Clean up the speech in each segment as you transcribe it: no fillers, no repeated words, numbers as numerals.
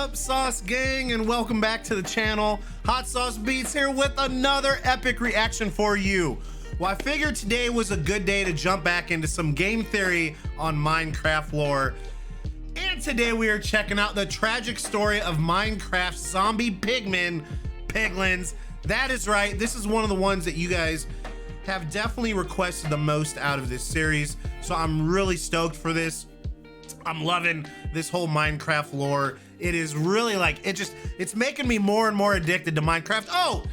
up, Sauce Gang, and welcome back to the channel. Hot Sauce Beats here with another epic reaction for you. Well, I figured today was a good day to jump back into some game theory on Minecraft lore. And today we are checking out the tragic story of Minecraft's zombie pigmen, Piglins. That is right, this is one of the ones that you guys have definitely requested the most out of this series. So I'm really stoked for this. I'm loving this whole Minecraft lore. It is really like, it's making me more and more addicted to Minecraft. Oh,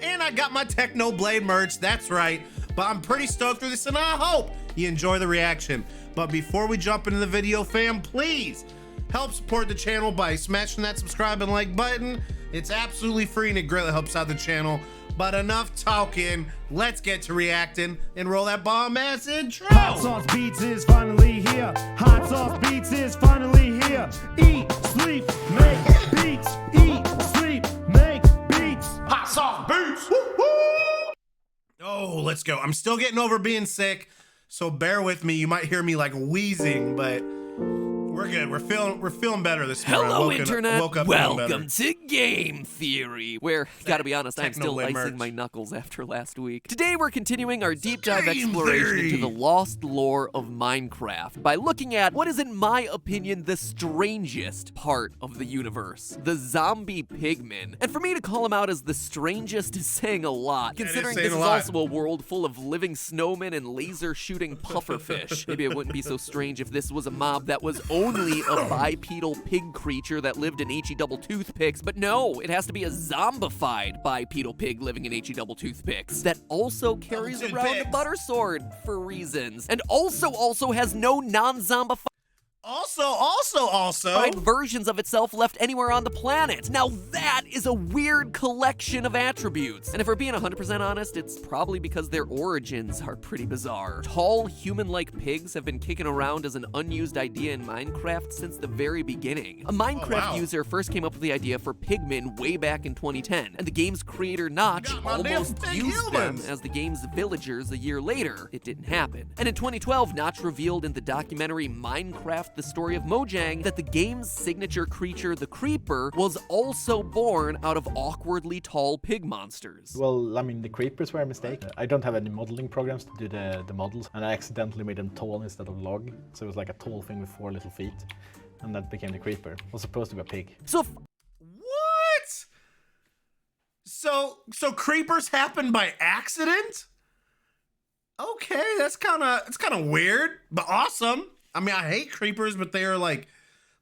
and I got my Technoblade merch, that's right. But I'm pretty stoked for this and I hope you enjoy the reaction. But before we jump into the video, fam, please help support the channel by smashing that subscribe and like button. It's absolutely free and it greatly helps out the channel. But enough talking, let's get to reacting and roll that bomb ass intro. Hot Sauce Beats is finally here. Hot Sauce Beats is finally here. Eat, sleep, make beats. Eat, sleep, make beats. Hot Sauce Beats. Woo woo. Oh, let's go. I'm still getting over being sick, so bear with me. You might hear me like wheezing, but we're good. We're feeling better this morning. Hello, Internet. Welcome to Game Theory, where, gotta be honest, I'm still icing my knuckles after last week. Today, we're continuing our deep dive exploration into the lost lore of Minecraft by looking at what is, in my opinion, the strangest part of the universe, the zombie pigmen. And for me to call them out as the strangest is saying a lot, considering this is also a world full of living snowmen and laser-shooting pufferfish. Maybe it wouldn't be so strange if this was a mob that was only a bipedal pig creature that lived in HE-double toothpicks, but no, it has to be a zombified bipedal pig living in HE-double toothpicks that also carries around a butter sword for reasons, and also has no non-zombified versions of itself left anywhere on the planet. Now that is a weird collection of attributes. And if we're being 100% honest, it's probably because their origins are pretty bizarre. Tall, human-like pigs have been kicking around as an unused idea in Minecraft since the very beginning. A Minecraft user first came up with the idea for pigmen way back in 2010, and the game's creator, Notch, almost used them as the game's villagers a year later. It didn't happen. And in 2012, Notch revealed in the documentary Minecraft: The Story of Mojang that the game's signature creature, the Creeper, was also born out of awkwardly tall pig monsters. Well, I mean, the creepers were a mistake. I don't have any modeling programs to do the models, and I accidentally made them tall instead of log. So it was like a tall thing with 4 little feet, and that became the creeper. It was supposed to be a pig. So what? So creepers happen by accident? Okay, it's kind of weird, but awesome. I mean, I hate creepers, but they are like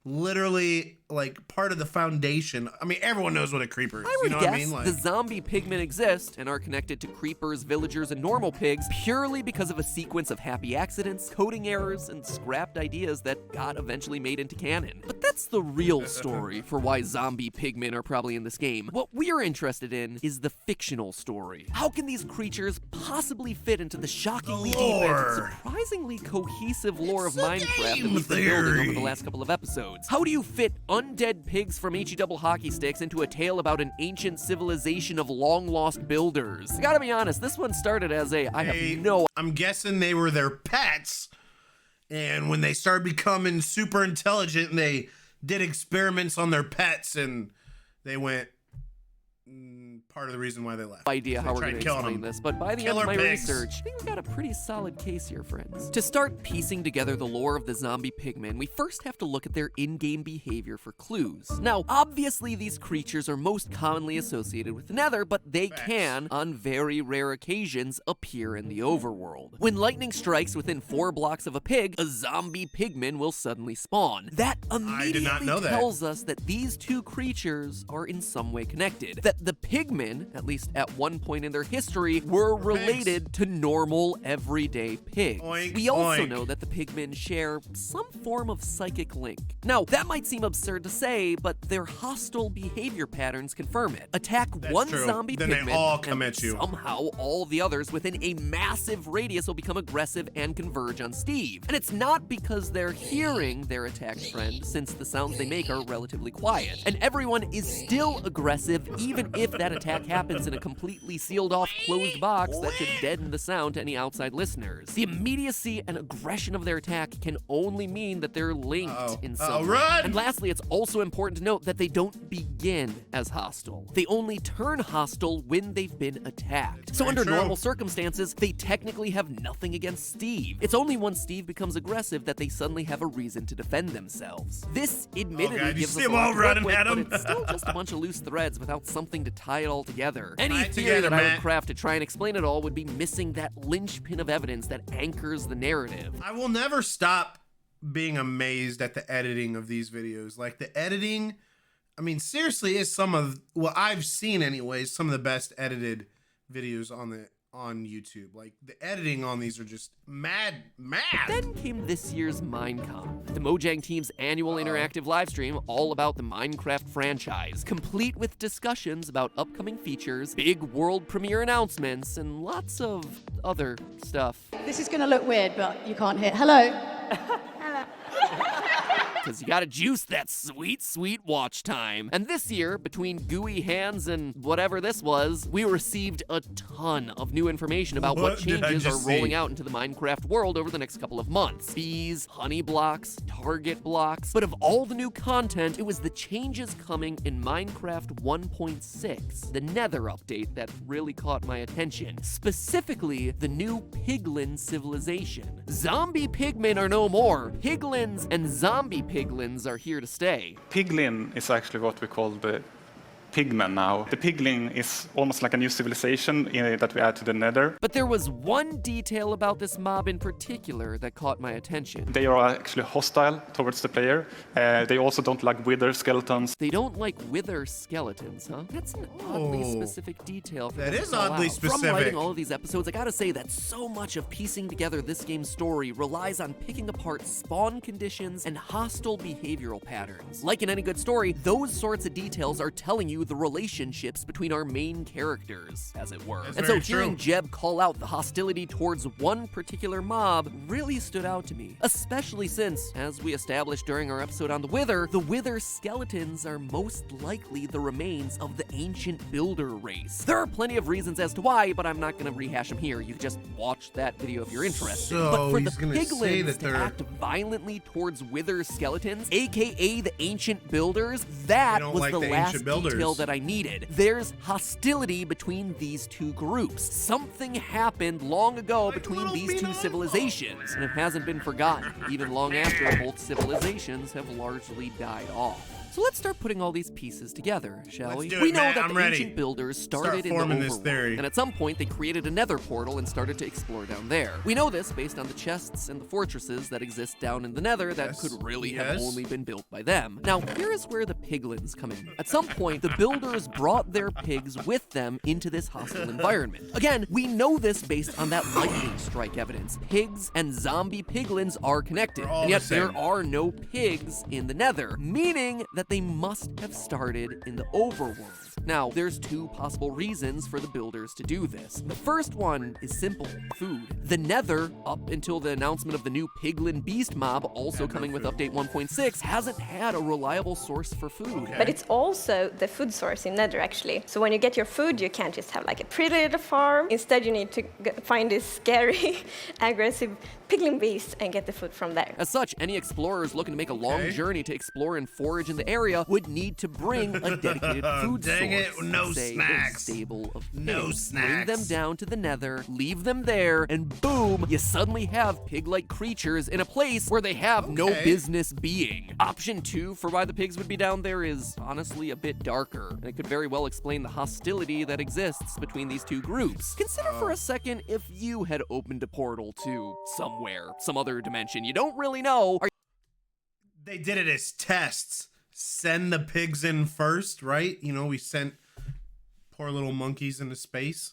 literally like part of the foundation. I mean, everyone knows what a creeper is. I would you know guess what I mean? Like, the zombie pigmen exist and are connected to creepers, villagers, and normal pigs purely because of a sequence of happy accidents, coding errors, and scrapped ideas that got eventually made into canon. But that's the real story for why zombie pigmen are probably in this game. What we're interested in is the fictional story. How can these creatures possibly fit into the shockingly deep and surprisingly cohesive lore of Minecraft that we've been building over the last couple of episodes? How do you fit undead pigs from HE-double hockey sticks into a tale about an ancient civilization of long-lost builders? I gotta be honest, this one started as I'm guessing they were their pets, and when they started becoming super intelligent, and they did experiments on their pets, and they went part of the reason why they left. Idea how we're going to explain this, but by the end of my research, I think we got a pretty solid case here, friends. To start piecing together the lore of the zombie pigmen, we first have to look at their in-game behavior for clues. Now, obviously, these creatures are most commonly associated with the Nether, but they can, on very rare occasions, appear in the overworld. When lightning strikes within 4 blocks of a pig, a zombie pigman will suddenly spawn. That immediately tells us that these two creatures are in some way connected. That the pigmen, at least at one point in their history, were related to normal, everyday pigs. We also know that the pigmen share some form of psychic link. Now, that might seem absurd to say, but their hostile behavior patterns confirm it. Attack one zombie pigman, they all come at you. Somehow all the others within a massive radius will become aggressive and converge on Steve. And it's not because they're hearing their attacked friend, since the sounds they make are relatively quiet. And everyone is still aggressive, even if that attack happens in a completely sealed off closed box that could deaden the sound to any outside listeners. The immediacy and aggression of their attack can only mean that they're linked in some way. Run! And lastly, it's also important to note that they don't begin as hostile. They only turn hostile when they've been attacked. So under normal circumstances, they technically have nothing against Steve. It's only once Steve becomes aggressive that they suddenly have a reason to defend themselves. This admittedly gives us a lot to work with, but it's still just a bunch of loose threads without something to tie it all together. Any theory that I would craft to try and explain it all would be missing that linchpin of evidence that anchors the narrative. I will never stop being amazed at the editing of these videos. Like the editing, I mean, seriously, is some of, well, I've seen anyways, some of the best edited videos on YouTube. Like the editing on these are just mad. Then came this year's Minecon, the Mojang team's annual interactive livestream all about the Minecraft franchise, complete with discussions about upcoming features, big world premiere announcements, and lots of other stuff. This is gonna look weird, but you can't hear. Hello. Hello. Because you gotta juice that sweet, sweet watch time. And this year, between gooey hands and whatever this was, we received a ton of new information about what changes are rolling out into the Minecraft world over the next couple of months. Bees, honey blocks, target blocks. But of all the new content, it was the changes coming in Minecraft 1.6, the Nether update, that really caught my attention. Specifically, the new Piglin civilization. Zombie pigmen are no more. Piglins and zombie Piglins are here to stay. Piglin is actually what we call the Pigmen now. The Piglin is almost like a new civilization that we add to the Nether. But there was one detail about this mob in particular that caught my attention. They are actually hostile towards the player. They also don't like wither skeletons. They don't like wither skeletons, huh? That's an oddly specific detail. That is oddly specific. From writing all of these episodes, I gotta say that so much of piecing together this game's story relies on picking apart spawn conditions and hostile behavioral patterns. Like in any good story, those sorts of details are telling you the relationships between our main characters, as it were. And so hearing Jeb call out the hostility towards one particular mob really stood out to me, especially since, as we established during our episode on the Wither skeletons are most likely the remains of the ancient builder race. There are plenty of reasons as to why, but I'm not going to rehash them here. You can just watch that video if you're interested. So but for the Piglins to act violently towards wither skeletons, aka the ancient builders, that was the last detail that I needed. There's hostility between these two groups. Something happened long ago between these two civilizations, and it hasn't been forgotten, even long after both civilizations have largely died off. So let's start putting all these pieces together, shall we? We know that the ancient builders started in the overworld, and at some point they created a nether portal and started to explore down there. We know this based on the chests and the fortresses that exist down in the nether that could really have only been built by them. Now, here is where the Piglins come in. At some point, the builders brought their pigs with them into this hostile environment. Again, we know this based on that lightning strike evidence. Pigs and zombie Piglins are connected, and yet there are no pigs in the nether, meaning that they must have started in the overworld. Now, there's two possible reasons for the builders to do this. The first one is simple: food. The Nether, up until the announcement of the new Piglin Beast mob, also coming with update 1.6, hasn't had a reliable source for food. But it's also the food source in Nether, actually. So when you get your food, you can't just have like a pretty little farm. Instead, you need to find this scary, aggressive Piglin beast and get the food from there. As such, any explorers looking to make a long journey to explore and forage in the area would need to bring a dedicated food source. No snacks. A stable of pigs. No snacks. Bring them down to the Nether, leave them there, and boom, you suddenly have pig-like creatures in a place where they have no business being. Option 2 for why the pigs would be down there is honestly a bit darker, and it could very well explain the hostility that exists between these two groups. Consider for a second if you had opened a portal to somewhere, some other dimension you don't really know. They did it as tests. Send the pigs in first, right? You know, we sent poor little monkeys into space.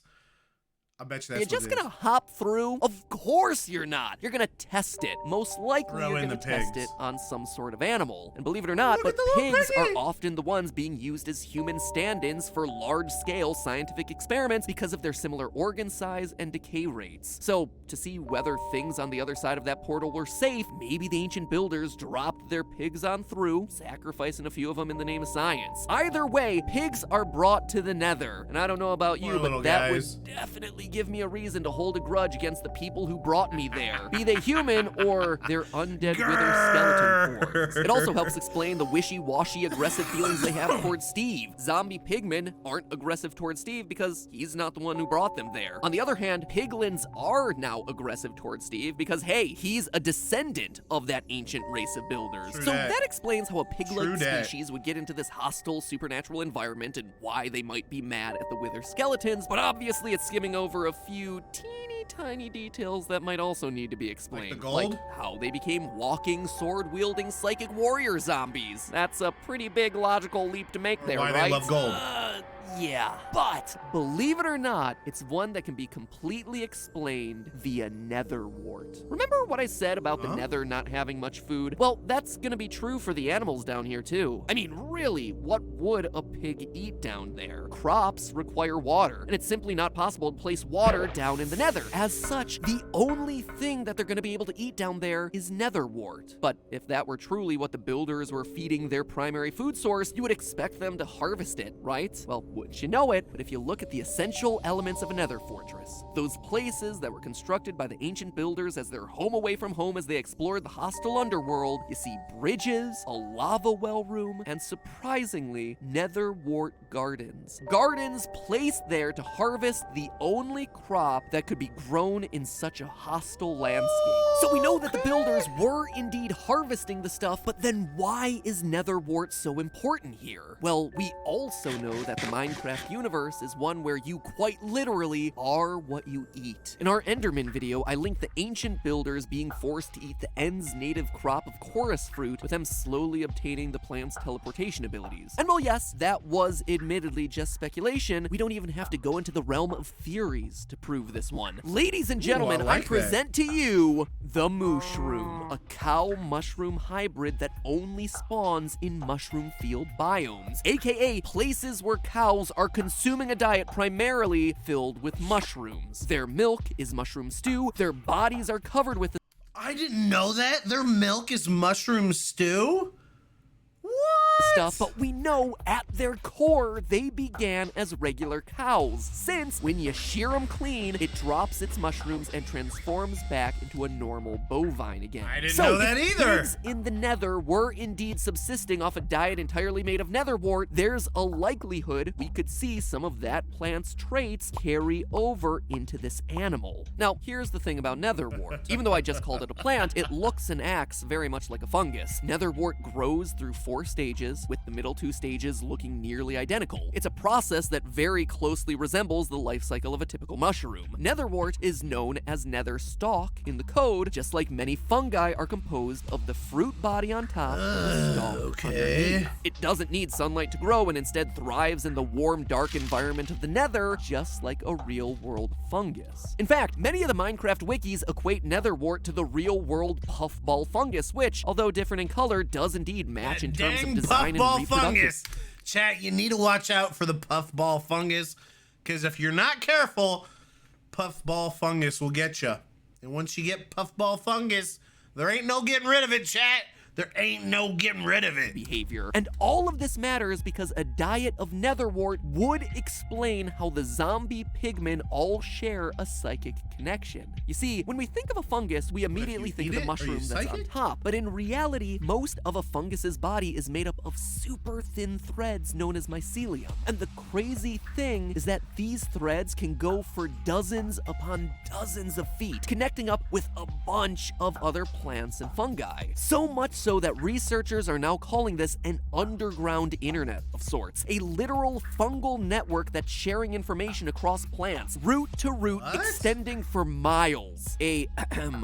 I bet you You're that's just what it is. gonna hop through? Of course you're not. You're gonna test it. Most likely Throw you're in gonna the test pigs. it on some sort of animal. And believe it or not, Look but at the little pigs are piggy. often the ones being used as human stand-ins for large-scale scientific experiments because of their similar organ size and decay rates. So, to see whether things on the other side of that portal were safe, maybe the ancient builders dropped their pigs on through, sacrificing a few of them in the name of science. Either way, pigs are brought to the Nether. And I don't know about you, Poor but little that guys. would definitely give me a reason to hold a grudge against the people who brought me there, be they human or their undead wither skeleton forms. It also helps explain the wishy-washy aggressive feelings they have towards Steve. Zombie pigmen aren't aggressive towards Steve because he's not the one who brought them there. On the other hand, piglins are now aggressive towards Steve because, hey, he's a descendant of that ancient race of builders. True So dat. that explains how a piglet True dat. species would get into this hostile supernatural environment and why they might be mad at the wither skeletons, but obviously it's skimming over a few teeny tiny details that might also need to be explained. gold? Like how they became walking, sword-wielding psychic warrior zombies. That's a pretty big logical leap to make there, why right? they love gold. Yeah, but believe it or not, it's one that can be completely explained via nether wart. Remember what I said about the nether not having much food? Well, that's gonna be true for the animals down here too. I mean, really, what would a pig eat down there? Crops require water, and it's simply not possible to place water down in the nether. As such, the only thing that they're gonna be able to eat down there is nether wart. But if that were truly what the builders were feeding their primary food source, you would expect them to harvest it, right? Well, wouldn't you know it, but if you look at the essential elements of a nether fortress, those places that were constructed by the ancient builders as their home away from home as they explored the hostile underworld, you see bridges, a lava well room, and surprisingly, nether wart gardens. Gardens placed there to harvest the only crop that could be grown in such a hostile landscape. So we know that the builders were indeed harvesting the stuff, but then why is nether wart so important here? Well, we also know that the Minecraft universe is one where you quite literally are what you eat. In our Enderman video, I linked the ancient builders being forced to eat the End's native crop of chorus fruit, with them slowly obtaining the plant's teleportation abilities. And while yes, that was admittedly just speculation, we don't even have to go into the realm of theories to prove this one. Ladies and gentlemen, like I present to you the mushroom, a cow mushroom hybrid that only spawns in mushroom field biomes, aka places where cows are consuming a diet primarily filled with mushrooms. Their milk is mushroom stew, their bodies are covered with I didn't know that. Their milk is mushroom stew? What? stuff, but we know at their core they began as regular cows, since when you shear them clean, it drops its mushrooms and transforms back into a normal bovine again. I didn't know that if either. pigs in the nether were indeed subsisting off a diet entirely made of nether wart, there's a likelihood we could see some of that plant's traits carry over into this animal. Now, here's the thing about nether wart. Even though I just called it a plant, it looks and acts very much like a fungus. Nether wart grows through 4 stages, with the middle 2 stages looking nearly identical. It's a process that very closely resembles the life cycle of a typical mushroom. Netherwort is known as nether stalk in the code, just like many fungi are composed of the fruit body on top and the stalk underneath. It doesn't need sunlight to grow and instead thrives in the warm, dark environment of the nether, just like a real-world fungus. In fact, many of the Minecraft wikis equate netherwort to the real-world puffball fungus, which, although different in color, does indeed match in terms of design and puffball reproductive. fungus. Chat, you need to watch out for the puffball fungus, because if you're not careful, puffball fungus will get you. And once you get puffball fungus, there ain't no getting rid of it, chat. There ain't no getting rid of it. Behavior. And all of this matters because a diet of netherwort would explain how the zombie pigmen all share a psychic connection. You see, when we think of a fungus, we immediately think of the mushroom that's on top. But in reality, most of a fungus's body is made up of super thin threads known as mycelium. And the crazy thing is that these threads can go for dozens upon dozens of feet, connecting up with a bunch of other plants and fungi. So much so that researchers are now calling this an underground internet of sorts, a literal fungal network that's sharing information across plants, root to root, extending for miles. A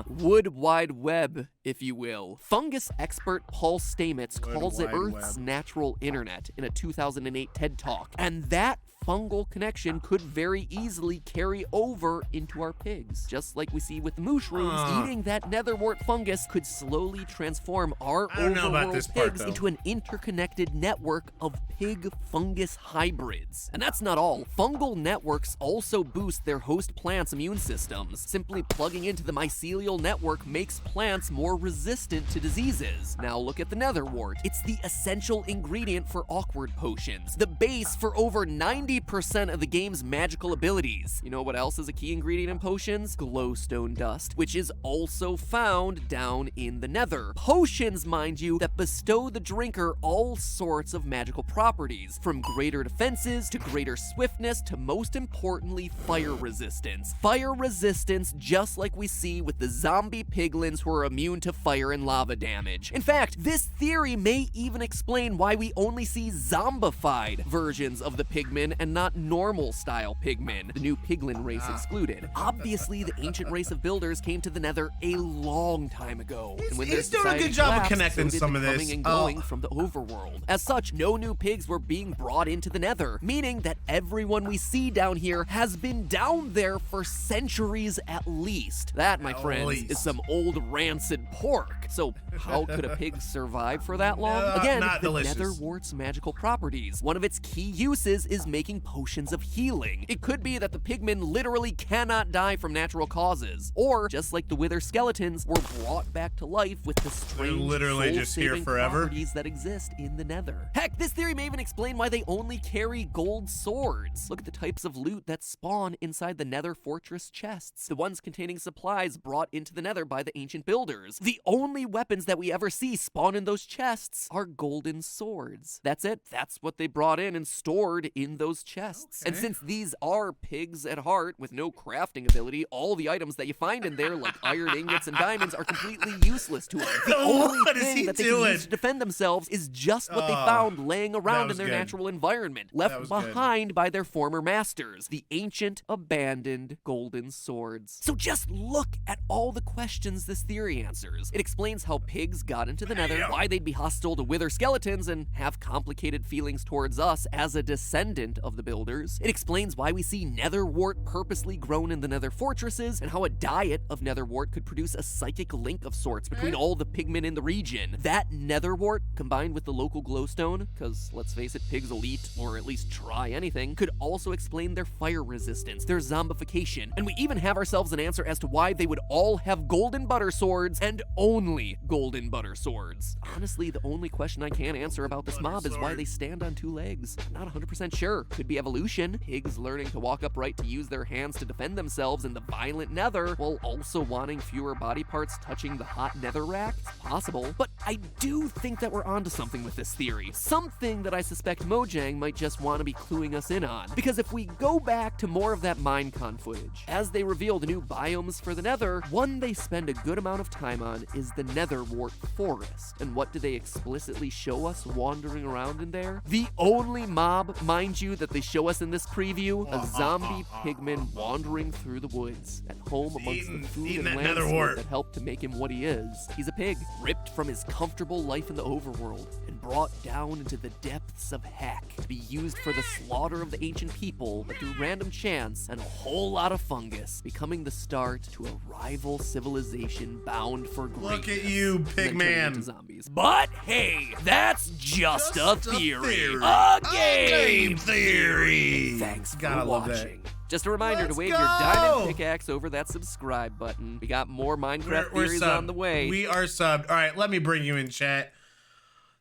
wood wide web, if you will. Fungus expert Paul Stamets calls it Earth's natural internet in a 2008 TED Talk. And that fungal connection could very easily carry over into our pigs. Just like we see with the mushrooms, eating that netherwort fungus could slowly transform our overworld pigs into an interconnected network of pig-fungus hybrids. And that's not all. Fungal networks also boost their host plants' immune systems. Simply plugging into the mycelial network makes plants more resistant to diseases. Now look at the netherwort. It's the essential ingredient for awkward potions, the base for over 90% of the game's magical abilities. You know what else is a key ingredient in potions? Glowstone dust, which is also found down in the nether. Potions, mind you, that bestow the drinker all sorts of magical properties, from greater defenses to greater swiftness to, most importantly, fire resistance. Fire resistance, just like we see with the zombie piglins who are immune to fire and lava damage. In fact, this theory may even explain why we only see zombified versions of the pigmen and not normal style pigmen, the new piglin race excluded. Obviously, the ancient race of builders came to the nether a long time ago. And when He's doing a good job of connecting some of this. Coming and going from the overworld. As such, no new pigs were being brought into the nether, meaning that everyone we see down here has been down there for centuries at least. That, my friends, is some old rancid pork. So how could a pig survive for that long? Again, the netherwort's magical properties. One of its key uses is making potions of healing. It could be that the pigmen literally cannot die from natural causes, or just like the wither skeletons, were brought back to life with the strange literally just here forever properties that exist in the nether. Heck, this theory may even explain why they only carry gold swords. Look at the types of loot that spawn inside the nether fortress chests, the ones containing supplies brought into the nether by the ancient builders. The only weapons that we ever see spawn in those chests are golden swords. That's it. That's what they brought in and stored in those chests. And since these are pigs at heart with no crafting ability, all the items that you find in there, like iron ingots and diamonds, are completely useless to them. The only thing that they can use to defend themselves is just what they found laying around in their natural environment, left behind by their former masters, the ancient, abandoned golden swords. So just look at all the questions this theory answers. It explains how pigs got into the nether, why they'd be hostile to wither skeletons and have complicated feelings towards us as a descendant of the builders. It explains why we see netherwort purposely grown in the nether fortresses, and how a diet of netherwort could produce a psychic link of sorts between all the pigmen in the region. That netherwort, combined with the local glowstone, because let's face it, pigs will eat, or at least try anything, could also explain their fire resistance, their zombification, and we even have ourselves an answer as to why they would all have golden butter swords and only golden butter swords. Honestly, the only question I can answer about this mob is why they stand on two legs. I'm not 100% sure. Could be evolution. Pigs learning to walk upright to use their hands to defend themselves in the violent nether, while also wanting fewer body parts touching the hot nether rack. It's possible. But I do think that we're onto something with this theory. Something that I suspect Mojang might just want to be cluing us in on. Because if we go back to more of that Minecon footage, as they reveal the new biomes for the nether, one they spend a good amount of time on is the netherwort forest. And what do they explicitly show us wandering around in there? The only mob, mind you, that they show us in this preview, a zombie pigman wandering through the woods, at home amongst the food and landscape that helped to make him what he is. He's a pig, ripped from his comfortable life in the overworld, and brought down into the depths of heck, to be used for the slaughter of the ancient people, but through random chance and a whole lot of fungus, becoming the start to a rival civilization bound for greatness. Look at you, Pigman. Zombies. But hey, that's just a theory. A game theory. Thanks for watching. Just a reminder to wave your diamond pickaxe over that subscribe button. We got more Minecraft theories on the way. We are subbed. All right, let me bring you in, chat.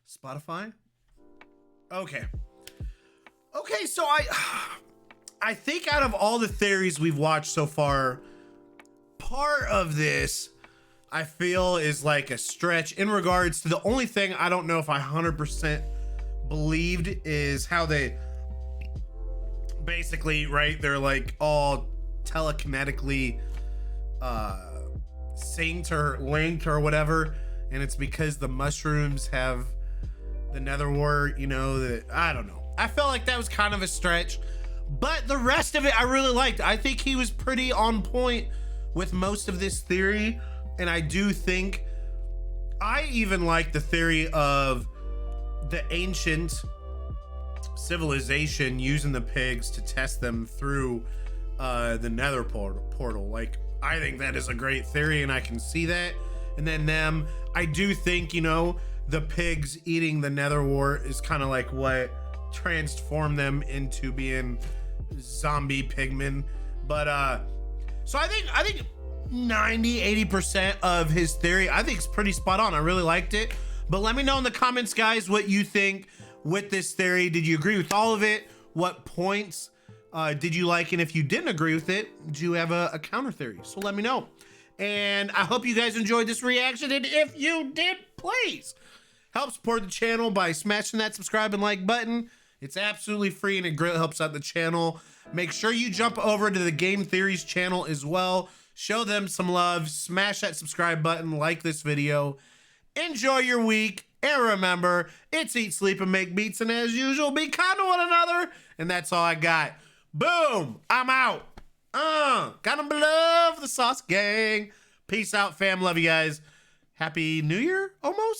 Spotify? Okay. Okay, so I think out of all the theories we've watched so far, part of this I feel is like a stretch in regards to the only thing I don't know if I 100% believed is how they basically, right, they're like all telekinetically synced or linked or whatever, and it's because the mushrooms have the netherwort, you know, that I don't know. I felt like that was kind of a stretch, but the rest of it I really liked. I think he was pretty on point with most of this theory, and I do think I even like the theory of the ancient civilization using the pigs to test them through the nether portal. Like, I think that is a great theory, and I can see that. And then them, I do think, you know, the pigs eating the nether wart is kind of like what transformed them into being zombie pigmen. But so I think 90-80% of his theory I think is pretty spot on. I really liked it. But let me know in the comments, guys, what you think with this theory. Did you agree with all of it? What points did you like? And if you didn't agree with it, do you have a counter theory? So let me know. And I hope you guys enjoyed this reaction. And if you did, please help support the channel by smashing that subscribe and like button. It's absolutely free and it greatly helps out the channel. Make sure you jump over to the Game Theories channel as well. Show them some love. Smash that subscribe button. Like this video. Enjoy your week. And remember, it's eat, sleep, and make beats. And as usual, be kind to one another. And that's all I got. Boom. I'm out. Kind of love the sauce gang. Peace out, fam. Love you guys. Happy New Year, almost.